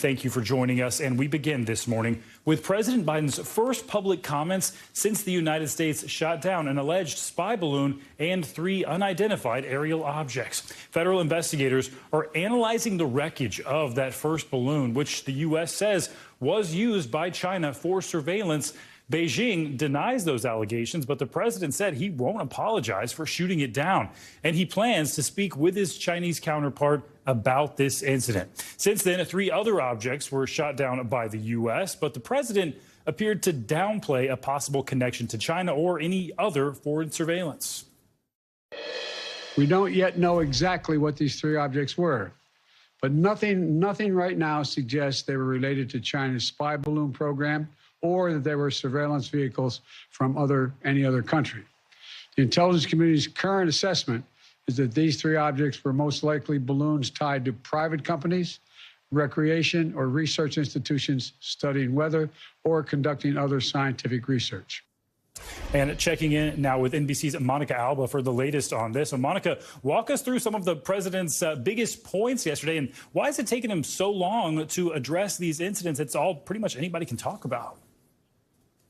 thank you for joining us. And we begin this morning with President Biden's first public comments since the United States shot down an alleged spy balloon and 3 unidentified aerial objects. Federal investigators are analyzing the wreckage of that first balloon, which the U.S. says was used by China for surveillance. Beijing denies those allegations, but the president said he won't apologize for shooting it down, and he plans to speak with his Chinese counterpart about this incident. Since then, 3 other objects were shot down by the U.S., but the president appeared to downplay a possible connection to China or any other foreign surveillance. We don't yet know exactly what these 3 objects were, but nothing right now suggests they were related to China's spy balloon program or that they were surveillance vehicles from any other country. The intelligence community's current assessment is that these 3 objects were most likely balloons tied to private companies, recreation or research institutions studying weather or conducting other scientific research. And checking in now with NBC's Monica Alba for the latest on this. So, Monica, walk us through some of the president's biggest points yesterday, and why is it taking him so long to address these incidents? It's all pretty much anybody can talk about.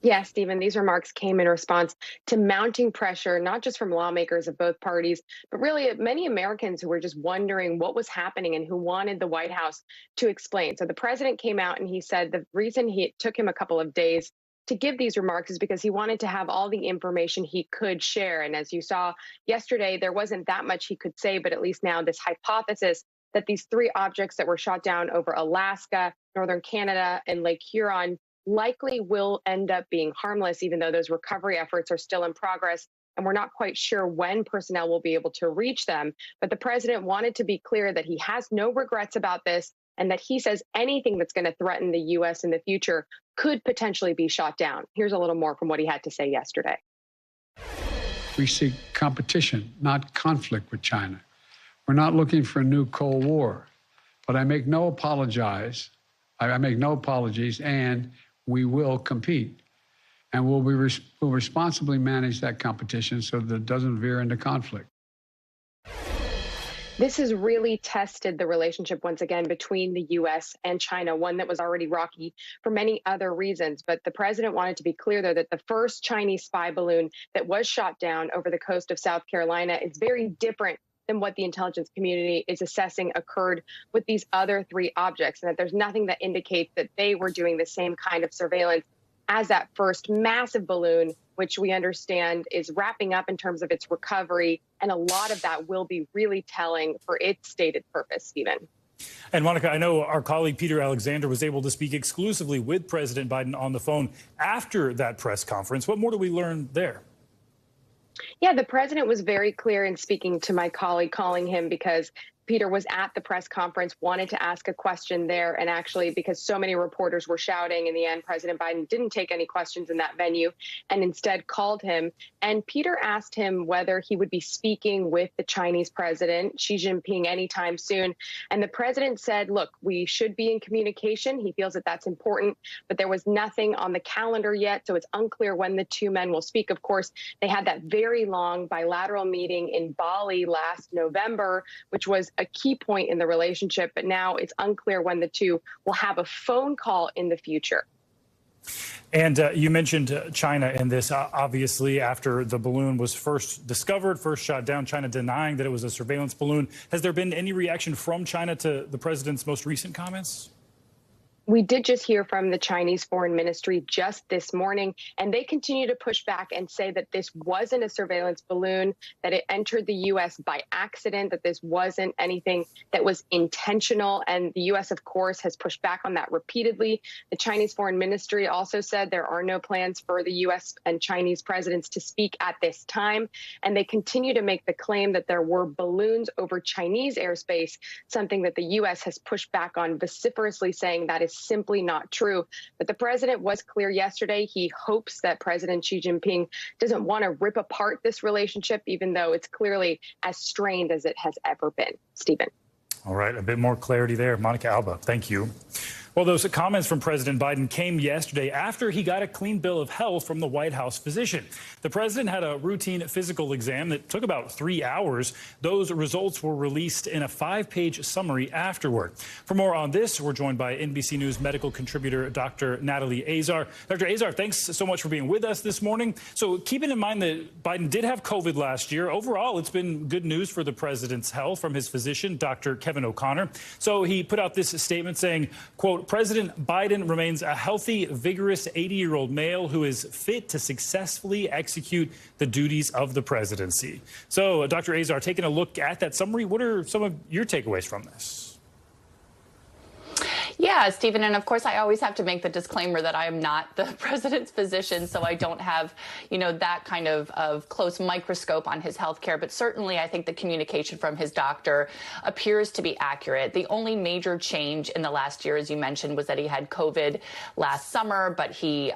Yeah, Stephen, these remarks came in response to mounting pressure, not just from lawmakers of both parties, but really many Americans who were just wondering what was happening and who wanted the White House to explain. So the president came out and he said the reason it took him a couple of days to give these remarks is because he wanted to have all the information he could share. And as you saw yesterday, there wasn't that much he could say, but at least now this hypothesis that these 3 objects that were shot down over Alaska, northern Canada, and Lake Huron likely will end up being harmless, even though those recovery efforts are still in progress. And we're not quite sure when personnel will be able to reach them. But the president wanted to be clear that he has no regrets about this and that he says anything that's going to threaten the U.S. in the future could potentially be shot down. Here's a little more from what he had to say yesterday. We seek competition, not conflict with China. We're not looking for a new Cold War. But I make no apologies, and we will compete, and we'll responsibly manage that competition so that it doesn't veer into conflict. This has really tested the relationship once again between the U.S. and China, one that was already rocky for many other reasons. But the president wanted to be clear, though, that the first Chinese spy balloon that was shot down over the coast of South Carolina is very different than what the intelligence community is assessing occurred with these other 3 objects, and that there's nothing that indicates that they were doing the same kind of surveillance as that first massive balloon, which we understand is wrapping up in terms of its recovery. And a lot of that will be really telling for its stated purpose, Stephen. And Monica, I know our colleague Peter Alexander was able to speak exclusively with President Biden on the phone after that press conference. What more do we learn there? Yeah, the president was very clear in speaking to my colleague, calling him because Peter was at the press conference, wanted to ask a question there. And actually, because so many reporters were shouting, in the end, President Biden didn't take any questions in that venue and instead called him. And Peter asked him whether he would be speaking with the Chinese president, Xi Jinping, anytime soon. And the president said, look, we should be in communication. He feels that that's important, but there was nothing on the calendar yet. So it's unclear when the 2 men will speak. Of course, they had that very long bilateral meeting in Bali last November, which was a key point in the relationship, but now it's unclear when the 2 will have a phone call in the future. And you mentioned China in this, obviously, after the balloon was first discovered, first shot down, China denying that it was a surveillance balloon. Has there been any reaction from China to the president's most recent comments? We did just hear from the Chinese Foreign Ministry just this morning, and they continue to push back and say that this wasn't a surveillance balloon, that it entered the U.S. by accident, that this wasn't anything that was intentional. And the U.S., of course, has pushed back on that repeatedly. The Chinese Foreign Ministry also said there are no plans for the U.S. and Chinese presidents to speak at this time. And they continue to make the claim that there were balloons over Chinese airspace, something that the U.S. has pushed back on vociferously, saying that is simply not true. But the president was clear yesterday. He hopes that President Xi Jinping doesn't want to rip apart this relationship, even though it's clearly as strained as it has ever been. Stephen. All right, a bit more clarity there. Monica Alba, thank you. Well, those comments from President Biden came yesterday after he got a clean bill of health from the White House physician. The president had a routine physical exam that took about 3 hours. Those results were released in a 5-page summary afterward. For more on this, we're joined by NBC News medical contributor Dr. Natalie Azar. Dr. Azar, thanks so much for being with us this morning. So keeping in mind that Biden did have COVID last year, overall, it's been good news for the president's health from his physician, Dr. Kevin O'Connor. So he put out this statement saying, quote, President Biden remains a healthy, vigorous 80-year-old male who is fit to successfully execute the duties of the presidency. So, Dr. Azar, taking a look at that summary, what are some of your takeaways from this? Yeah, Stephen, and of course, I always have to make the disclaimer that I am not the president's physician, so I don't have, that kind of close microscope on his health care. But certainly, I think the communication from his doctor appears to be accurate. The only major change in the last year, as you mentioned, was that he had COVID last summer, but he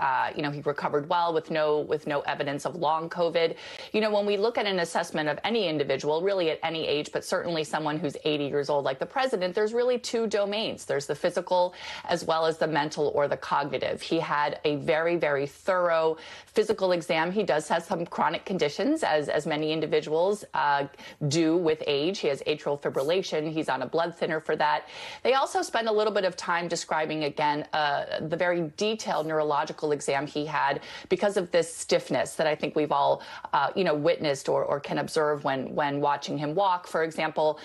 recovered well with no evidence of long COVID. When we look at an assessment of any individual, really at any age, but certainly someone who's 80 years old like the president, there's really two domains. There's the physical as well as the mental or the cognitive. He had a very, very thorough physical exam. He does have some chronic conditions, as many individuals do with age. He has atrial fibrillation. He's on a blood thinner for that. They also spend a little bit of time describing, again, the very detailed neurological exam he had because of this stiffness that I think we've all, witnessed or can observe when watching him walk, for example,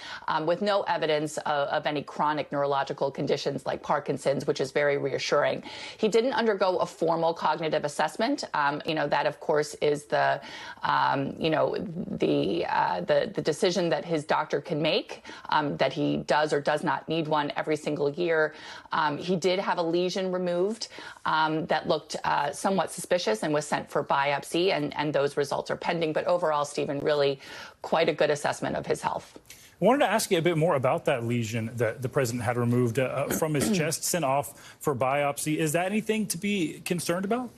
with no evidence of any chronic neurological conditions like Parkinson's, which is very reassuring. He didn't undergo a formal cognitive assessment. That, of course, is the decision that his doctor can make, that he does or does not need one every single year. He did have a lesion removed that looked somewhat suspicious and was sent for biopsy, and those results are pending. But overall, Stephen, really quite a good assessment of his health. I wanted to ask you a bit more about that lesion that the president had removed from his chest, sent off for biopsy. Is that anything to be concerned about?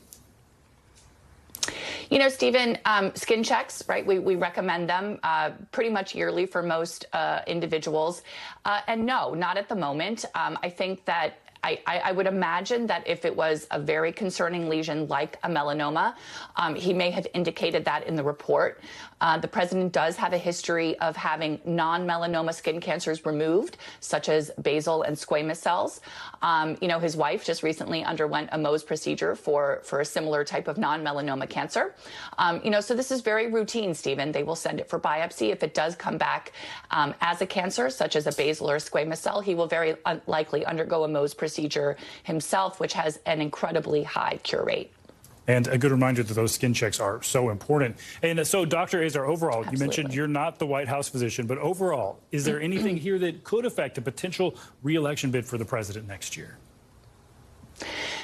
Stephen, skin checks, right? We recommend them pretty much yearly for most individuals. And no, not at the moment. I think that I would imagine that if it was a very concerning lesion like a melanoma, he may have indicated that in the report. The president does have a history of having non-melanoma skin cancers removed, such as basal and squamous cells. His wife just recently underwent a Mohs procedure for a similar type of non-melanoma cancer. So this is very routine, Stephen. They will send it for biopsy. If it does come back as a cancer, such as a basal or squamous cell, he will very likely undergo a Mohs procedure himself, which has an incredibly high cure rate. And a good reminder that those skin checks are so important. And so, Dr. Azar, overall, Absolutely. You mentioned you're not the White House physician, but overall, is there anything here that could affect a potential re-election bid for the president next year?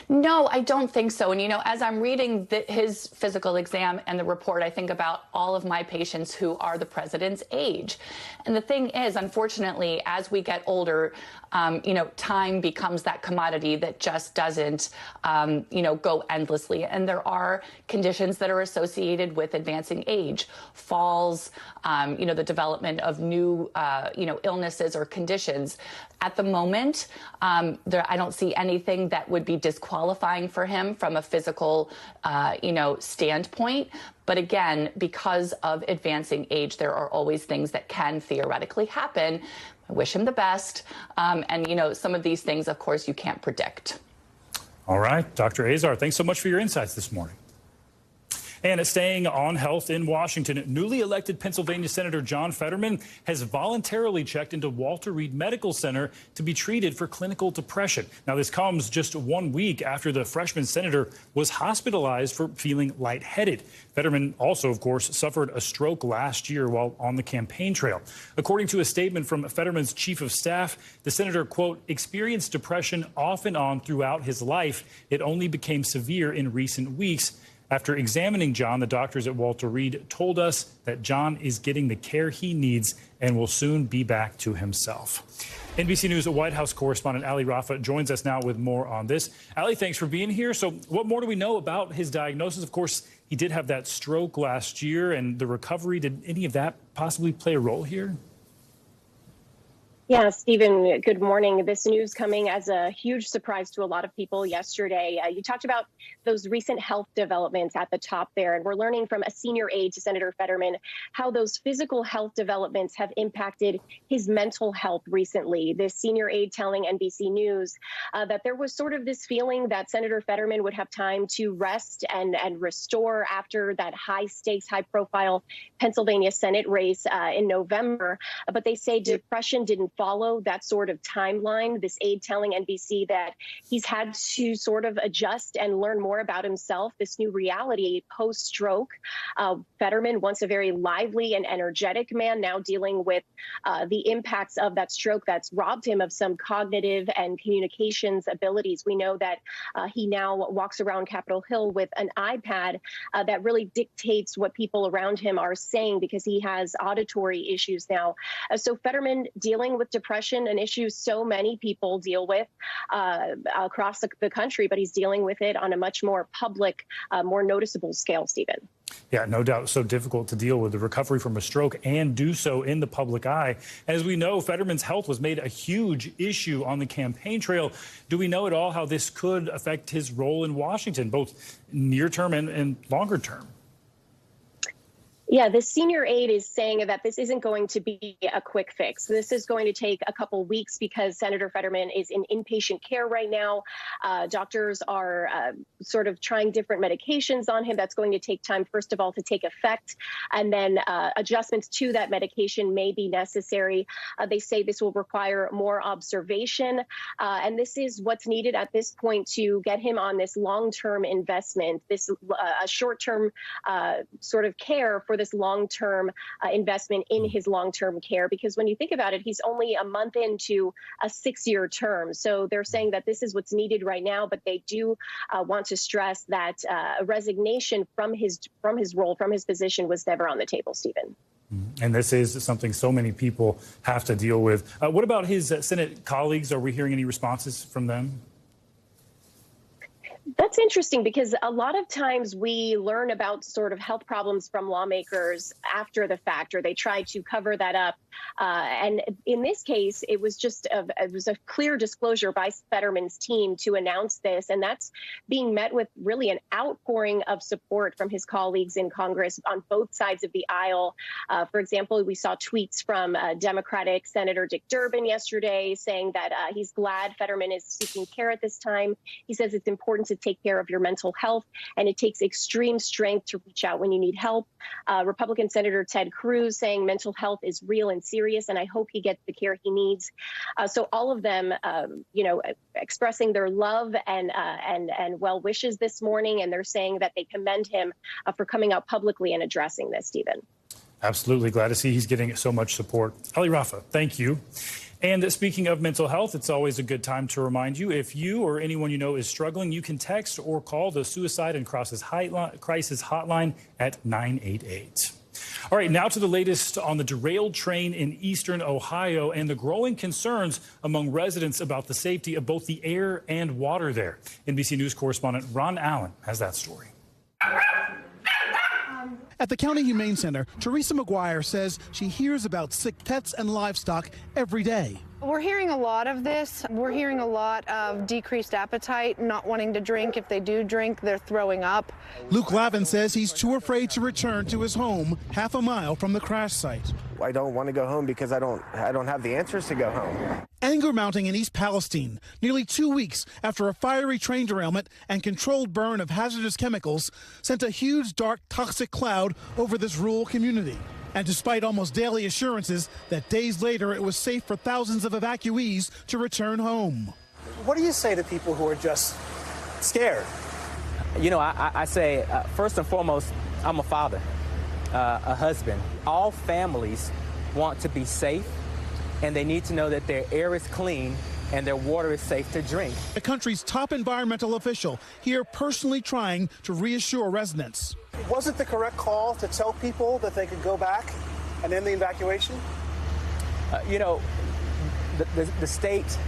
No, I don't think so. And, as I'm reading his physical exam and the report, I think about all of my patients who are the president's age. And the thing is, unfortunately, as we get older, time becomes that commodity that just doesn't, go endlessly. And there are conditions that are associated with advancing age, falls, the development of new, illnesses or conditions. At the moment, I don't see anything that would be disqualifying for him from a physical, standpoint. But again, because of advancing age, there are always things that can theoretically happen. I wish him the best. And, some of these things, of course, you can't predict. All right, Dr. Azar, thanks so much for your insights this morning. And staying on health in Washington, newly elected Pennsylvania Senator John Fetterman has voluntarily checked into Walter Reed Medical Center to be treated for clinical depression. Now, this comes just 1 week after the freshman senator was hospitalized for feeling lightheaded. Fetterman also, of course, suffered a stroke last year while on the campaign trail. According to a statement from Fetterman's chief of staff, the senator, quote, experienced depression off and on throughout his life. It only became severe in recent weeks. After examining John, the doctors at Walter Reed told us that John is getting the care he needs and will soon be back to himself. NBC News White House correspondent Ali Rafa joins us now with more on this. Ali, thanks for being here. So what more do we know about his diagnosis? Of course, he did have that stroke last year and the recovery. Did any of that possibly play a role here? Yeah, Stephen, good morning. This news coming as a huge surprise to a lot of people yesterday. You talked about those recent health developments at the top there, and we're learning from a senior aide to Senator Fetterman how those physical health developments have impacted his mental health recently. This senior aide telling NBC News that there was sort of this feeling that Senator Fetterman would have time to rest and restore after that high-stakes, high-profile Pennsylvania Senate race in November. But they say depression didn't follow that sort of timeline. This aide telling NBC that he's had to sort of adjust and learn more about himself, this new reality post-stroke. Fetterman, once a very lively and energetic man, now dealing with the impacts of that stroke that's robbed him of some cognitive and communications abilities. We know that he now walks around Capitol Hill with an iPad that really dictates what people around him are saying because he has auditory issues now. So Fetterman dealing with depression, an issue so many people deal with across the country, but he's dealing with it on a much more public, more noticeable scale, Stephen. Yeah, no doubt. So difficult to deal with the recovery from a stroke and do so in the public eye. As we know, Fetterman's health was made a huge issue on the campaign trail. Do we know at all how this could affect his role in Washington, both near term and longer term? Yeah, the senior aide is saying that this isn't going to be a quick fix. This is going to take a couple weeks because Senator Fetterman is in inpatient care right now. Doctors are sort of trying different medications on him. That's going to take time, first of all, to take effect. And then adjustments to that medication may be necessary. They say this will require more observation. And this is what's needed at this point to get him on this long-term investment, this short-term sort of care for this long-term investment in his long-term care, because when you think about it, he's only a month into a 6-year term. So they're saying that this is what's needed right now, but they do want to stress that a resignation from his role, from his position, was never on the table, Stephen. And this is something so many people have to deal with. What about his Senate colleagues? Are we hearing any responses from them? That's interesting because a lot of times we learn about sort of health problems from lawmakers after the fact, or they try to cover that up. And in this case, it was a clear disclosure by Fetterman's team to announce this. And that's being met with really an outpouring of support from his colleagues in Congress on both sides of the aisle. For example, we saw tweets from Democratic Senator Dick Durbin yesterday saying that he's glad Fetterman is seeking care at this time. He says it's important to take care of your mental health, and it takes extreme strength to reach out when you need help. Republican Senator Ted Cruz saying mental health is real and serious, and I hope he gets the care he needs. So all of them, expressing their love and well wishes this morning, and they're saying that they commend him for coming out publicly and addressing this, Stephen. Absolutely. Glad to see he's getting so much support. Ali Rafa, thank you. And speaking of mental health, it's always a good time to remind you, if you or anyone you know is struggling, you can text or call the Suicide and Crisis Hotline at 988. All right, now to the latest on the derailed train in eastern Ohio and the growing concerns among residents about the safety of both the air and water there. NBC News correspondent Ron Allen has that story. At the County Humane Center, Teresa McGuire says she hears about sick pets and livestock every day. We're hearing a lot of this. We're hearing a lot of decreased appetite, not wanting to drink. If they do drink, they're throwing up. Luke Lavin says he's too afraid to return to his home half a mile from the crash site. I don't want to go home because I don't have the answers to go home. Anger mounting in East Palestine, nearly 2 weeks after a fiery train derailment and controlled burn of hazardous chemicals sent a huge, dark, toxic cloud over this rural community. And despite almost daily assurances that days later it was safe for thousands of evacuees to return home. What do you say to people who are just scared? You know, I say, first and foremost, I'm a father, a husband. All families want to be safe, and they need to know that their air is clean and their water is safe to drink. The country's top environmental official here personally trying to reassure residents. Was it the correct call to tell people that they could go back and end the evacuation? You know, the state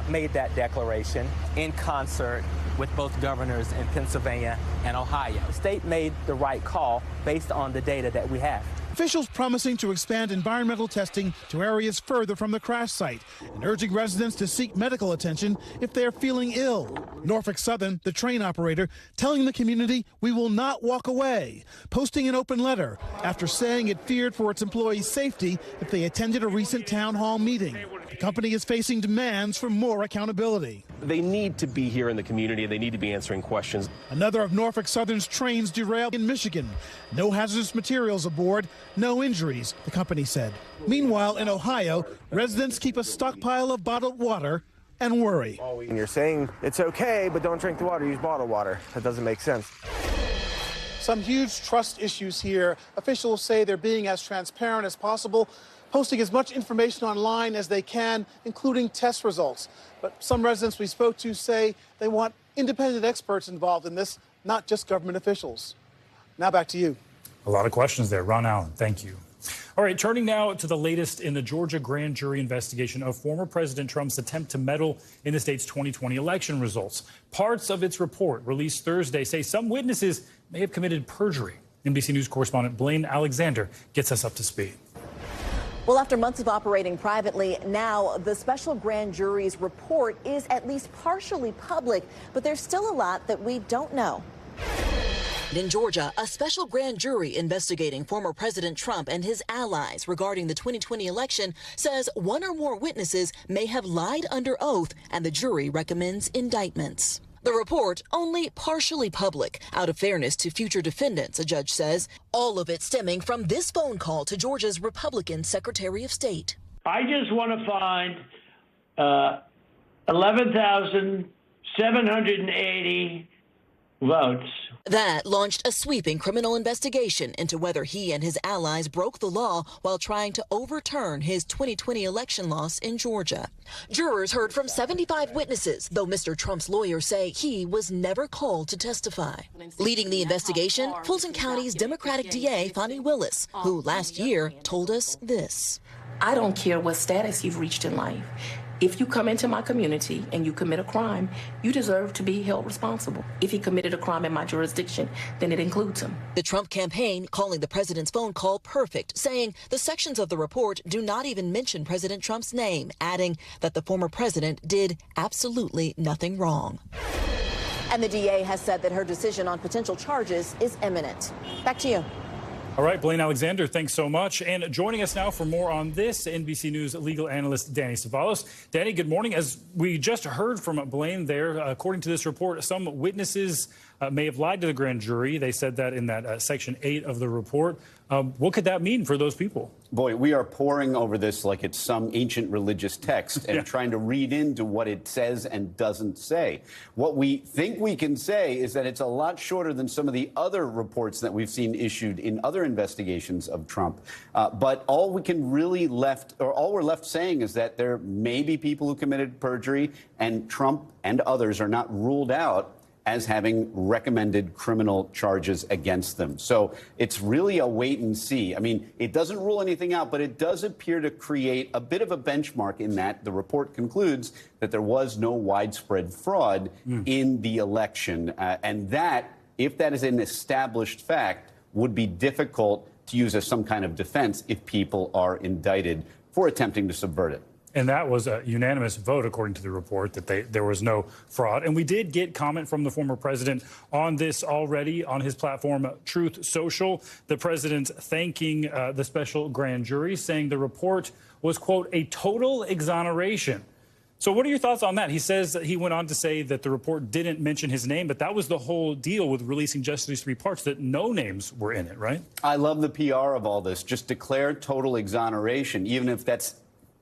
made that declaration in concert with both governors in Pennsylvania and Ohio. The state made the right call based on the data that we have. Officials promising to expand environmental testing to areas further from the crash site and urging residents to seek medical attention if they are feeling ill. Norfolk Southern, the train operator, telling the community we will not walk away, posting an open letter after saying it feared for its employees' safety if they attended a recent town hall meeting. The company is facing demands for more accountability. They need to be here in the community, and they need to be answering questions. Another of Norfolk Southern's trains derailed in Michigan. No hazardous materials aboard, no injuries, the company said. Meanwhile, in Ohio, residents keep a stockpile of bottled water and worry. And you're saying it's okay, but don't drink the water, use bottled water. That doesn't make sense. Some huge trust issues here. Officials say they're being as transparent as possible, posting as much information online as they can, including test results. But some residents we spoke to say they want independent experts involved in this, not just government officials. Now back to you. A lot of questions there. Ron Allen, thank you. All right, turning now to the latest in the Georgia grand jury investigation of former President Trump's attempt to meddle in the state's 2020 election results. Parts of its report released Thursday say some witnesses may have committed perjury. NBC News correspondent Blaine Alexander gets us up to speed. Well, after months of operating privately, now the special grand jury's report is at least partially public, but there's still a lot that we don't know. In Georgia, a special grand jury investigating former President Trump and his allies regarding the 2020 election says one or more witnesses may have lied under oath, and the jury recommends indictments. The report only partially public, out of fairness to future defendants, a judge says, all of it stemming from this phone call to Georgia's Republican Secretary of State. I just want to find 11,780 votes. That launched a sweeping criminal investigation into whether he and his allies broke the law while trying to overturn his 2020 election loss in Georgia. Jurors heard from 75 witnesses, though Mr. Trump's lawyers say he was never called to testify. Leading the investigation, Fulton County's Democratic DA, Fani Willis, who last year told us this. I don't care what status you've reached in life. If you come into my community and you commit a crime, you deserve to be held responsible. If he committed a crime in my jurisdiction, then it includes him. The Trump campaign calling the president's phone call perfect, saying the sections of the report do not even mention President Trump's name, adding that the former president did absolutely nothing wrong. And the DA has said that her decision on potential charges is imminent. Back to you. All right, Blaine Alexander, thanks so much. And joining us now for more on this, NBC News legal analyst Danny Savalas. Danny, good morning. As we just heard from Blaine there, according to this report, some witnesses may have lied to the grand jury. They said that in that Section 8 of the report. What could that mean for those people? Boy, we are poring over this like it's some ancient religious text and trying to read into what it says and doesn't say. What we think we can say is that it's a lot shorter than some of the other reports that we've seen issued in other investigations of Trump. But all we're left saying is that there may be people who committed perjury, and Trump and others are not ruled out as having recommended criminal charges against them. So it's really a wait and see. I mean, it doesn't rule anything out, but it does appear to create a bit of a benchmark in that the report concludes that there was no widespread fraud in the election. And that, if that is an established fact, would be difficult to use as some kind of defense if people are indicted for attempting to subvert it. And that was a unanimous vote, according to the report, that there was no fraud. And we did get comment from the former president on this already on his platform, Truth Social. The president thanking the special grand jury, saying the report was, quote, a total exoneration. So what are your thoughts on that? He says that he went on to say that the report didn't mention his name, but that was the whole deal with releasing just these three parts, that no names were in it, right? I love the PR of all this. Just declare total exoneration, even if that's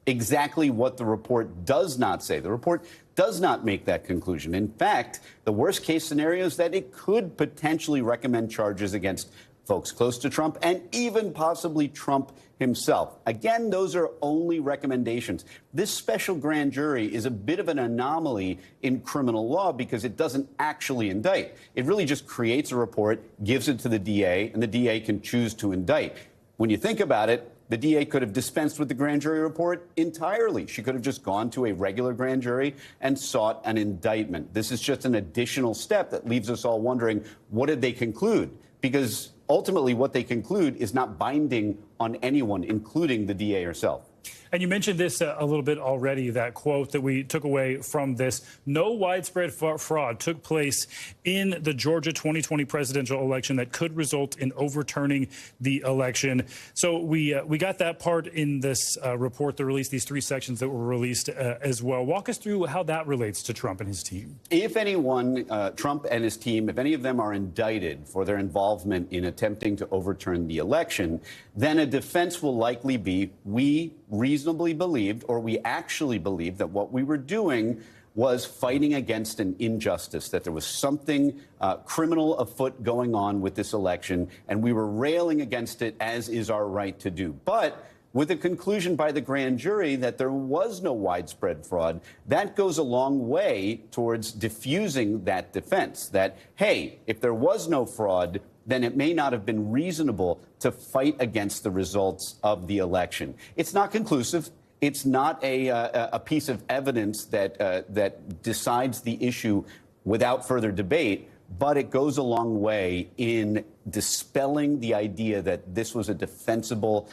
exactly what the report does not say. The report does not make that conclusion. In fact, the worst case scenario is that it could potentially recommend charges against folks close to Trump and even possibly Trump himself. Again, those are only recommendations. This special grand jury is a bit of an anomaly in criminal law because it doesn't actually indict. It really just creates a report, gives it to the DA, and the DA can choose to indict. When you think about it, the DA could have dispensed with the grand jury report entirely. She could have just gone to a regular grand jury and sought an indictment. This is just an additional step that leaves us all wondering, what did they conclude? Because ultimately what they conclude is not binding on anyone, including the DA herself. And you mentioned this a little bit already, that quote that we took away from this. No widespread fraud took place in the Georgia 2020 presidential election that could result in overturning the election. So we got that part in this report that released, these 3 sections that were released as well. Walk us through how that relates to Trump and his team. If anyone, Trump and his team, if any of them are indicted for their involvement in attempting to overturn the election, then a defense will likely be, we reasonably believed, or we actually believed, that what we were doing was fighting against an injustice, that there was something criminal afoot going on with this election, and we were railing against it, as is our right to do. But with a conclusion by the grand jury that there was no widespread fraud, that goes a long way towards diffusing that defense, that, hey, if there was no fraud, then it may not have been reasonable to fight against the results of the election. It's not conclusive. It's not a piece of evidence that decides the issue without further debate, but it goes a long way in dispelling the idea that this was a defensible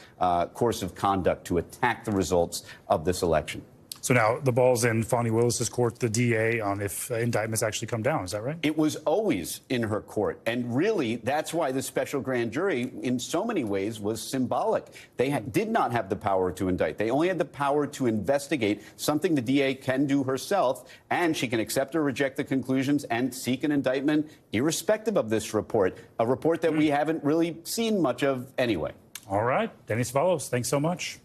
course of conduct to attack the results of this election. So now the ball's in Fani Willis's court, the DA, on if indictments actually come down. Is that right? It was always in her court. And really, that's why the special grand jury, in so many ways, was symbolic. They did not have the power to indict. They only had the power to investigate, something the DA can do herself, and she can accept or reject the conclusions and seek an indictment irrespective of this report, a report that we haven't really seen much of anyway. All right. Danny Savalas, thanks so much.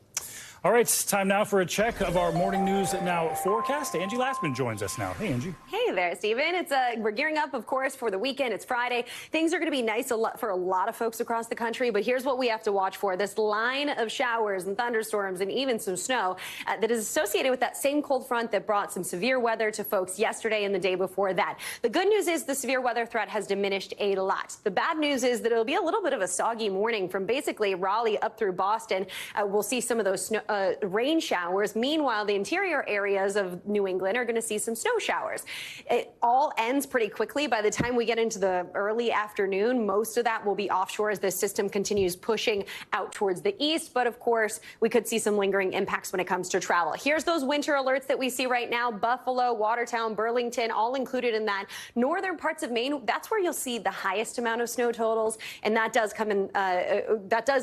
All right, it's time now for a check of our Morning News Now forecast. Angie Lastman joins us now. Hey, Angie. Hey there, Stephen. We're gearing up, of course, for the weekend. It's Friday. Things are going to be nice for a lot of folks across the country, but here's what we have to watch for. This line of showers and thunderstorms and even some snow that is associated with that same cold front that brought some severe weather to folks yesterday and the day before that. The good news is the severe weather threat has diminished a lot. The bad news is that it'll be a little bit of a soggy morning from basically Raleigh up through Boston. We'll see some of those rain showers. Meanwhile, the interior areas of New England are going to see some snow showers. It all ends pretty quickly. By the time we get into the early afternoon, most of that will be offshore as this system continues pushing out towards the east. But of course, we could see some lingering impacts when it comes to travel. Here's those winter alerts that we see right now. Buffalo, Watertown, Burlington, all included in that. Northern parts of Maine, that's where you'll see the highest amount of snow totals. And that does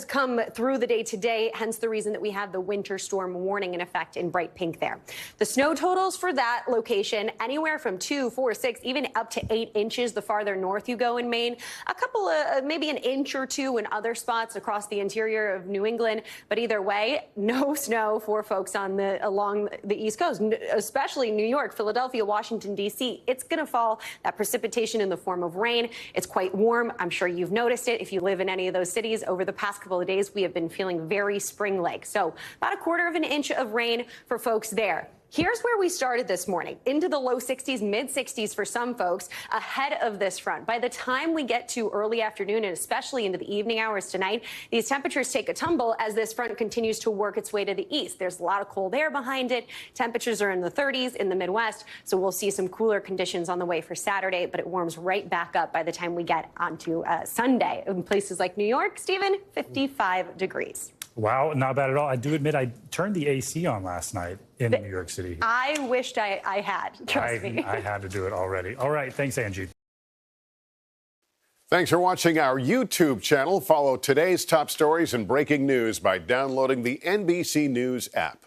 come through the day today, hence the reason that we have the winter storm warning in effect in bright pink there. The snow totals for that location, anywhere from 2, 4, 6, even up to 8 inches the farther north you go in Maine. A couple of, maybe an inch or two in other spots across the interior of New England. But either way, no snow for folks along the East Coast, especially New York, Philadelphia, Washington, D.C. It's going to fall, that precipitation in the form of rain. It's quite warm. I'm sure you've noticed it. If you live in any of those cities over the past couple of days, we have been feeling very spring-like. So about a quarter of an inch of rain for folks there. Here's where we started this morning, into the low 60s, mid 60s for some folks ahead of this front. By the time we get to early afternoon and especially into the evening hours tonight, these temperatures take a tumble as this front continues to work its way to the east. There's a lot of cold air behind it. Temperatures are in the 30s in the Midwest, so we'll see some cooler conditions on the way for Saturday, but it warms right back up by the time we get onto Sunday. In places like New York, Stephen, 55 degrees. Wow, not bad at all. I do admit I turned the AC on last night in New York City. I wished I had, trust me. I had to do it already. All right, thanks, Angie. Thanks for watching our YouTube channel. Follow today's top stories and breaking news by downloading the NBC News app.